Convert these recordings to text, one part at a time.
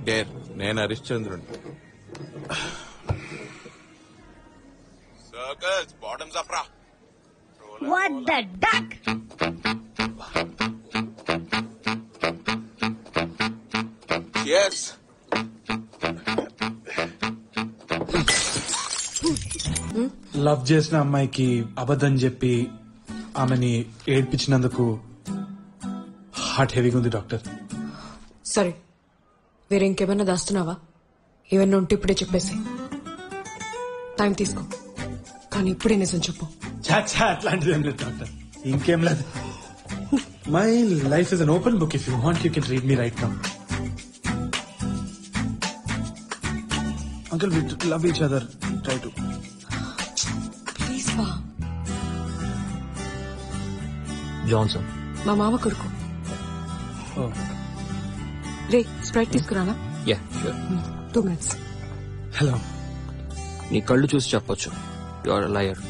Dare నేను హరిశ్చంద్రుని. Circus bottoms up రా. What the duck? Cheers. Love చేసిన అమ్మాయికి అబద్ధం చెప్పి ఆమెని ఏడ్పించినందుకు హార్ట్ హెవీగా ఉంది డాక్టర్. సరే, వేరే ఇంకేమన్నా దాస్తున్నావా? ఏమన్నా ఉంటే ఇప్పుడే చెప్పేసి. టైం తీసుకో, కానీ ఇప్పుడే నిజం చెప్పు. అట్లాంటిది ఏం లేదు డాక్టర్, ఇంకేం లేదు. My life is an open book. If you want you can read me right now. Uncle, we love each other. Try to please వా. జాన్సన్ మా మామ కొడుకు. రే, స్ప్రైట్ తీసుకురానా? Yeah sure. 2 minutes. హలో. నీ కళ్ళు చూసి చెప్పొచ్చు యు ఆర్ లయర్.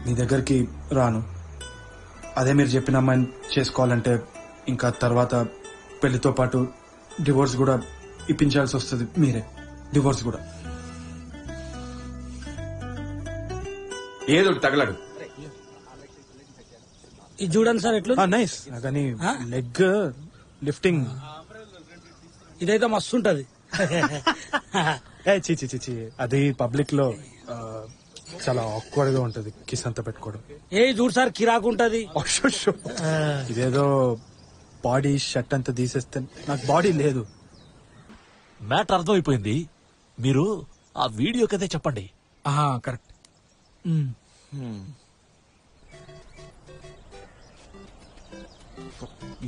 మీ దగ్గరికి రాను. అదే మీరు చెప్పిన అమ్మాయిని చేసుకోవాలంటే ఇంకా తర్వాత పెళ్లితో పాటు డివోర్స్ కూడా ఇప్పించాల్సి వస్తుంది. మీరే డివోర్స్ కూడా. ఏదో తగలడు. ఇది చూడండి సార్ ఎట్లు. నైస్, కానీ లెగ్ లిఫ్టింగ్ ఇదైతే మస్తు ఉంటది. చిచి అది పబ్లిక్ లో చాలా ఆక్వర్డ్ గా ఉంటది కిస్ అంతా పెట్టుకోవడం. ఏ చూడు సార్, కిరాకు ఉంటది. ఇదేదో బాడీ షర్ట్ అంతా తీసేస్తే నాకు బాడీ లేదు. మ్యాటర్ అర్థమైపోయింది. మీరు ఆ వీడియో కదే చెప్పండి. కరెక్ట్.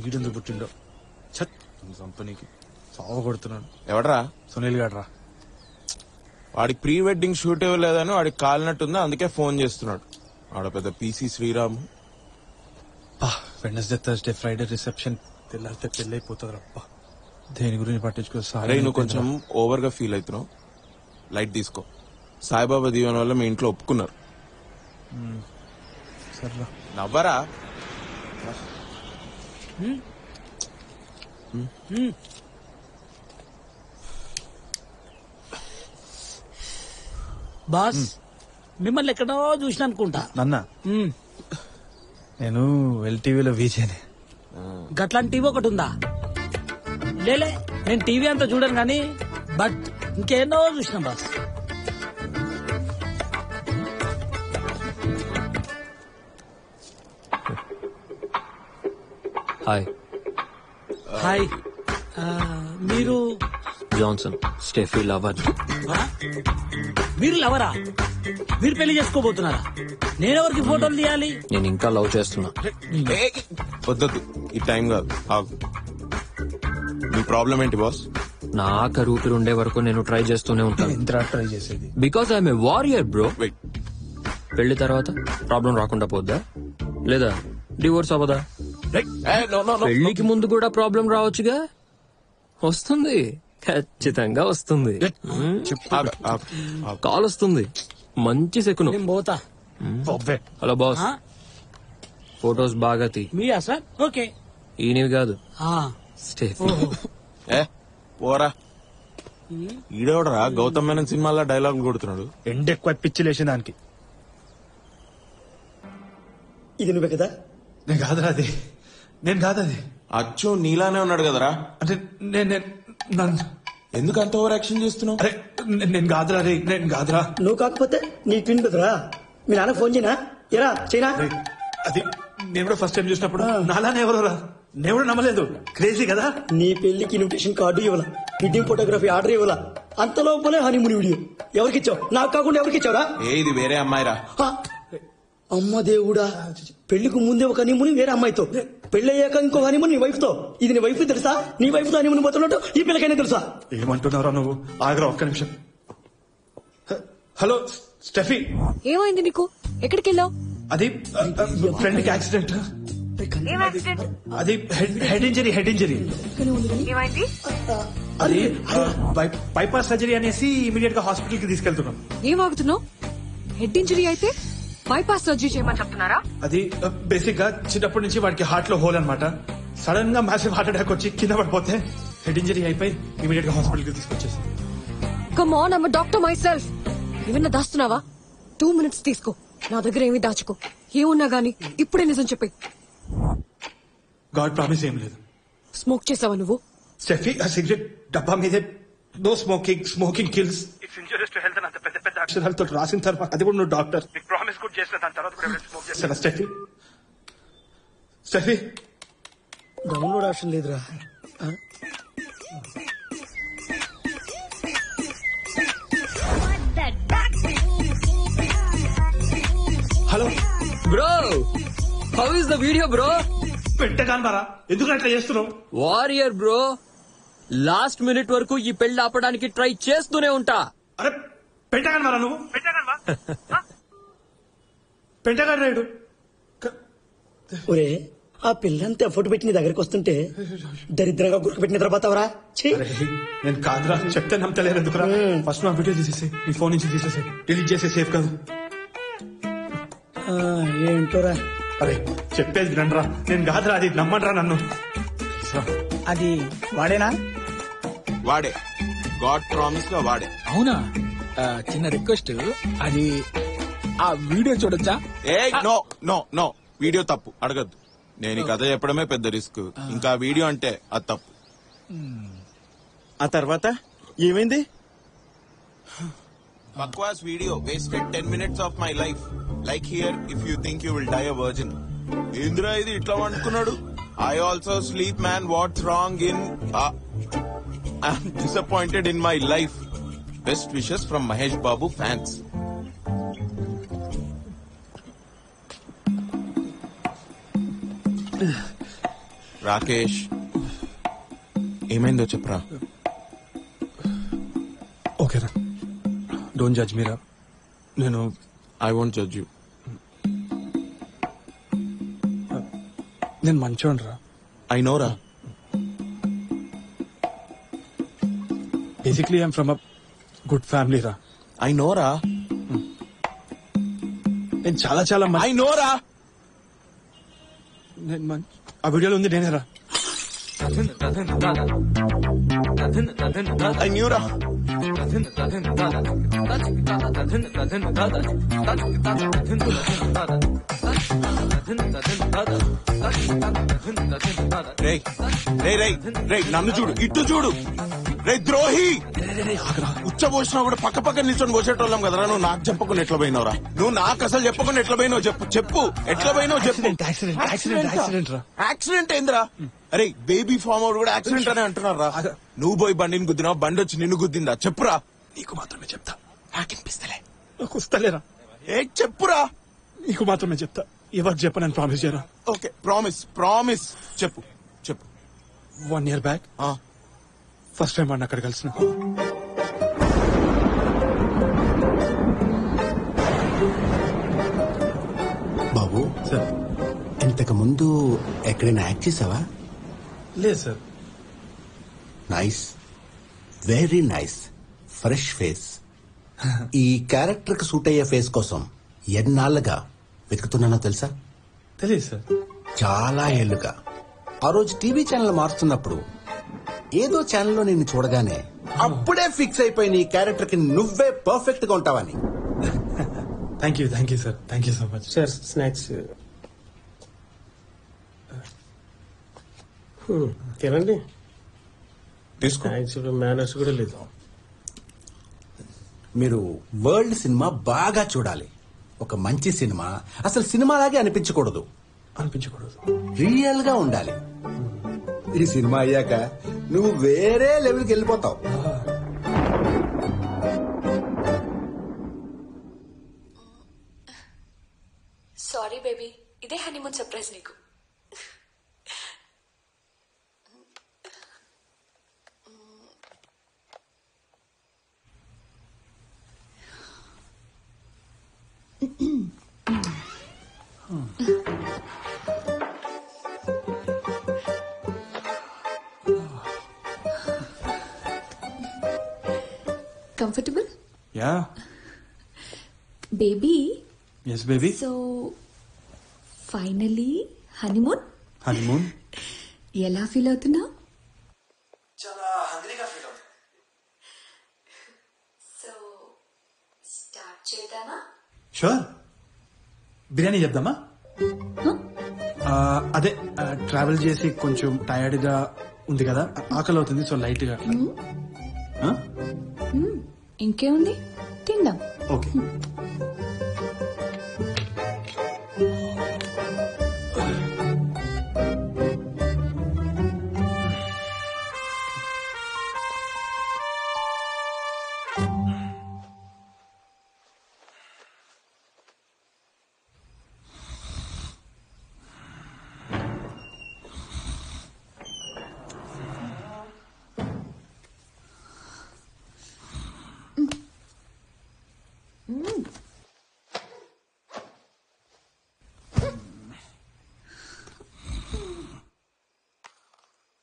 ఈడెందుకు పుట్టిండో కంపెనీకి సావ కొడుతున్నాడు. ఎవడరా? సునీల్ గారు రా. వాడికి ప్రీ వెడ్డింగ్ షూట్ ఇవ్వలేదని వాడికి కాలినట్టుంది, అందుకే ఫోన్ చేస్తున్నాడు. ఆడ పెద్ద PC Sriram. Wednesday Thursday Friday reception, తెల్లారితే పెళ్లి అయిపోతుంది రప్ప. దేని గురించి పట్టించుకో. అరే నువ్వు కొంచెం ఓవర్ గా ఫీల్ అవుతున్నావు, లైట్ తీసుకో. సాయిబాబా దీవెన వల్ల మీ ఇంట్లో ఒప్పుకున్నారు. సర్రా నవ్వరా. బాస్, మిమ్మల్ని ఎక్కడో చూసిన అనుకుంటా. నన్న నేను ఎల్టీవీలో వీజేనే. గట్లాంటి టీవీ ఒకటి ఉందా? లేలే, నేను టీవీ అంతా చూడను కానీ బట్ ఇంకేనో చూసిన బాస్. హాయ్. హాయ్. మీరు జాన్సన్, స్టెఫీ లవర్. మీరు లవరా? మీరు పెళ్లి చేసుకోబోతున్నారా? నేనెవరికి ఫోటోలు తీయాలి? నేను ఇంకా లవ్ చేస్తున్నా. వద్దొద్దు, ఈ టైం కాదు, ఆగు. మీ ప్రాబ్లం ఏంటి బాస్? నా ఆఖరి ఊపిరి ఉండే వరకు నేను ట్రై చేస్తూనే ఉంటాను. ఎంత ట్రై చేసేది? Because I'm a warrior bro. Wait, పెళ్లి తర్వాత ప్రాబ్లం రాకుండా పోద్దా, లేదా డివోర్స్ అవ్వదా? పెళ్లికి ముందు కూడా ప్రాబ్లం రావచ్చుగా. వస్తుంది, ఖచ్చితంగా వస్తుంది. కాల్ వస్తుంది, మంచి సెకును. నేను పోతా. హలో బాస్, ఫొటోస్ బాగా తీ. మీరా సార్? ఓకే. ఈయనవి కాదు, స్టెఫీ. పోరా. ఈడేవడరా గౌతమ్ మేనన్ సినిమాల్లో డైలాగ్ కొడుతున్నాడు. ఎండ ఎక్కువ పిచ్చి లేచి దానికి. ఇది నువ్వే కదా? నేను కాదురా అది, నేను కాదది. అచ్చు నీలానే ఉన్నాడు కదరా. అంటే ఎందుకు అంత ఓవర్ యాక్షన్ చేస్తున్నావు? అరే నేను కాదురా రే, నేను కాదురా. నువ్వు కాకపోతే నీ ట్విన్ బ్రదరా? మీ నాన్న ఫోన్ చేయనా? ఎరా చైనా? అది నేను కూడా ఫస్ట్ టైం చూసినప్పుడు నాలానే ఎవరోరా, నేను కూడా నమ్మలేదు. క్రేజీ కదా. నీ పెళ్లికి ఇన్విటేషన్ కార్డు ఇవ్వాల, వెడ్డింగ్ ఫోటోగ్రఫీ ఆర్డర్ ఇవ్వాల, అంత లోపలే హనీమూన్ వీడియో. ఎవరికి ఇచ్చావు? నాకు కాకుండా ఎవరికి ఇచ్చావురా? ఇది వేరే అమ్మాయిరా. అమ్మ దేవుడా, పెళ్లికి ముందే ఒక హనీమూన్ వేరే అమ్మాయితో, పెళ్లయ్యాక ఇంకో హనీమూన్ నీ వైఫ్ తో. ఇది నీ వైఫ్ తెలుసా? నీ వైఫ్ తో హనీమూన్ పోతున్నట్టు ఈ పిల్లకైనా తెలుసా? ఏమంటున్నారా నువ్వు? ఆగ్రా ఒక్క నిమిషం. Hello Steffi. ఏమైంది నీకు? ఎక్కడికి వెళ్ళావు? అది ఫ్రెండ్ కి యాక్సిడెంట్. అది హెడ్ ఇంజరీ. అది బైపాస్ సర్జరీ అనేసి ఇమీడియట్ గా హాస్పిటల్ కి తీసుకెళ్తున్నాం. ఏమాగుతున్నావు? హెడ్ ఇంజరీ అయితే బైపాస్ సర్జరీ చేయమని చెప్తున్నారా? అది బేసిక్ గా చిన్నప్పటి నుంచి వాడికి హార్ట్ లో హోల్ అన్నమాట. సడన్ గా మ్యాసివ్ హార్ట్ అటాక్ వచ్చి కింద పడిపోతే హెడ్ ఇంజరీ అయిపోయి ఇమీడియట్ గా హాస్పిటల్ కి తీసుకొచ్చేసి. Come on, I'm doctor my self. ఏమన్నా దాస్తున్నావా? 2 minutes తీసుకో. నా దగ్గర ఏమీ దాచుకో. ఏమున్నా గానీ ఇప్పుడే నిజం చెప్పి. గాడ్ ప్రామిస్ ఏం లేదు. స్మోక్ చేసావా నువ్వు? స్టెఫీ, ఆ సిగరెట్ డబ్బా మీదే no smoking, smoking kills, it's injurious to health అని అంత పెద్ద పెద్ద అక్షరాలతో రాసిన తర్వాత అది కూడా నువ్వు డాక్టర్ నీకు ప్రామిస్ కూడా చేసిన దాని తర్వాత కూడా స్మోక్ చేస్తాను. స్టెఫీ, స్టెఫీ డౌన్లోడ్ ఆప్షన్ లేదురా. What the duck? Hello bro, how is the video bro? పెట్టగాను బారా, ఎందుకు అట్లా చేస్తున్నావు? వారియర్ బ్రో, లాస్ట్ మినిట్ వరకు ఈ పెళ్లి ఆపడానికి ట్రై చేస్తూనే ఉంటా. అరే పెట్టగాను బారా, నువ్వు పెట్టగాను రేడు. ఒరే, ఆ పిల్లంతా ఎఫర్ట్ పెట్టి నీ దగ్గరికి వస్తుంటే దరిద్రంగా గురికి పెట్టిన నిద్రపోతావరా? నేను కాదురా, చెప్తే నమ్మతలేదు ఎందుకురా. ఫస్ట్ నా వీడియో తీసేసి నీ ఫోన్ నుంచి తీసేసి డిలీట్ చేసే సేఫ్ కాదు. ఏంటోరా అరే చెప్పేది వినండిరా, నేను కాదురా, అది నమ్మండిరా నన్ను. అది వాడేనా? వాడే, గాడ్ ప్రామిస్ గా వాడే. అవునా? చిన్న రిక్వెస్ట్, అది ఆ వీడియో చూడొచ్చా? ఏ నో నో నో, వీడియో తప్పు, అడగద్దు. నేను ఈ కథ చెప్పడమే పెద్ద రిస్క్, ఇంకా వీడియో అంటే అది తప్పు. ఆ తర్వాత ఏమైంది? బక్వాస్ video wasted 10 minutes of my life. Like here if you think you will die a virgin. ఏంద్రా ఇది ఇట్లా అనుకున్నాడు? I also sleep man, what's wrong in? I'm disappointed in my life. Best wishes from Mahesh Babu fans. Rakesh, ఏమైందో చెప్పరా. ఓకేరా, don't judge మీరా. నేను I won't judge you. నేను మంచోడ్రా. ఐ నోరా. Basically I'm from a good family రా. ఐ నోరా. నేను చాలా చాలా ఐ నోరా. ఆ వీడియోలో ఉంది నేనేరా. ఐ న్యూరా. రేయ్ రేయ్ రేయ్ రేయ్, నన్ను చూడు, ఇటు చూడు. రే ద్రోహి, ఉచ్చబోసినా కూడా పక్క పక్క నిల్చొని పోసేటోళ్ళం కదరా. నువ్వు నాకు చెప్పకుండా ఎట్లా పోయినవరా? నువ్వు నాకు అసలు చెప్పకుండా ఎట్లా పోయినావు చెప్పు, చెప్పు ఎట్లా పోయినావు చెప్పు. యాక్సిడెంట్ ఏందిరా? అరే బేబీ ఫామ్ అవుట్ కూడా యాక్సిడెంట్ అనే అంటున్నారా? నువ్వు పోయి బండిని గుద్దినావు, బండి వచ్చి నిన్ను గుద్దిందా? చెప్పురా. నీకు మాత్రమే చెప్తా, నాకినిపిస్తలే. నాకు వస్తలేరా. ఏ చెప్పురా. నీకు మాత్రమే చెప్తా, ఎవరు చెప్పనని ప్రామిస్ చేయరా. ఓకే ప్రామిస్, ప్రామిస్ చెప్పు చెప్పు. 1 year బ్యాక్ ఫస్ట్ టైం వాడిని అక్కడ కలిసిన. బాబు సార్, ఇంతకు ముందు ఎక్కడైనా యాక్ట్ చేసావా? లేదు sir. Nice, very nice, fresh face. ఈ క్యారెక్టర్ కి సూట్ అయ్యే ఫేస్ కోసం ఎన్నాళ్ళుగా వెతుకుతున్నానో తెలుసా? తెలియదు సార్. చాలా ఏళ్లుగా. ఆ రోజు టీవీ ఛానల్ మారుతున్నప్పుడు ఏదో ఛానల్లో నిన్ను చూడగానే అప్పుడే ఫిక్స్ అయిపోయిన ఈ క్యారెక్టర్ కి నువ్వే పర్ఫెక్ట్ గా ఉంటావని. Thank you sir, thank you so much. Sir snacks తినండి. తీసుకో. మేనర్స్ కూడా లేదు. మీరు వరల్డ్ సినిమా బాగా చూడాలి. ఒక మంచి సినిమా అసలు సినిమాలాగే అనిపించకూడదు, రియల్ గా ఉండాలి. ఈ సినిమా అయ్యాక నువ్వు వేరే లెవెల్కి వెళ్ళిపోతావు. సారీ బేబీ, ఇదే హనీమూన్ సర్ప్రైజ్ నీకు. Comfortable? Yeah. Baby? Yes, baby. So, finally, honeymoon? Honeymoon? ఎలా ఫీల్ అవుతున్నావు? చాలా కంప్లీట్గా ఫ్రీడమ్. సో స్టార్ట్ చేద్దామా? షూర్. బిర్యానీ చెప్దామా? అదే ట్రావెల్ చేసి కొంచెం టైర్డ్ గా ఉంది కదా, ఆకలి అవుతుంది, సో లైట్ గా. ఇంకేముంది, తిందాం. ఓకే.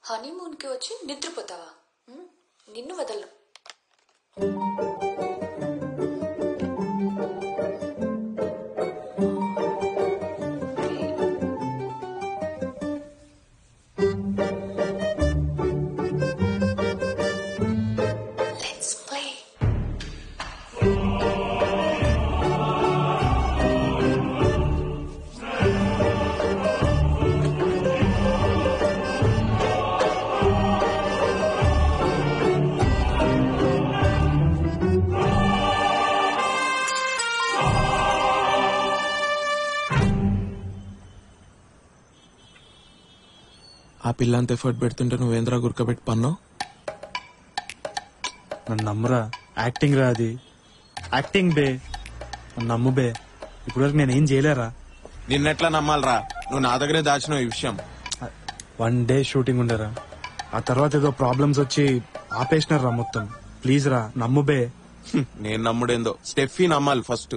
హనీమూన్ కి వచ్చి నిద్రపోతావా? నిన్ను వదలను. Let's play. ఆ పిల్ల అంత ఎఫర్ట్ పెడుతుంటే నువ్వేంద్రా గురకబెట్టి పన్నావు? నన్ను నమ్మురా, యాక్టింగ్ రా అది, యాక్టింగ్ బే, నన్ను నమ్ము బే. ఇప్పటివరకు నేనేం చేయలేరా. నిన్నెట్లా నమ్మాలరా? నువ్వు నా దగ్గరే దాచినావు ఈ విషయం. 1 డే షూటింగ్ ఉండరా, ఆ తర్వాత ఏదో ప్రాబ్లమ్స్ వచ్చి ఆపేసినారా మొత్తం. ప్లీజ్ రా, నమ్ము బే. నేను నమ్ముడేందో, స్టెఫీ నమ్మాలి ఫస్ట్.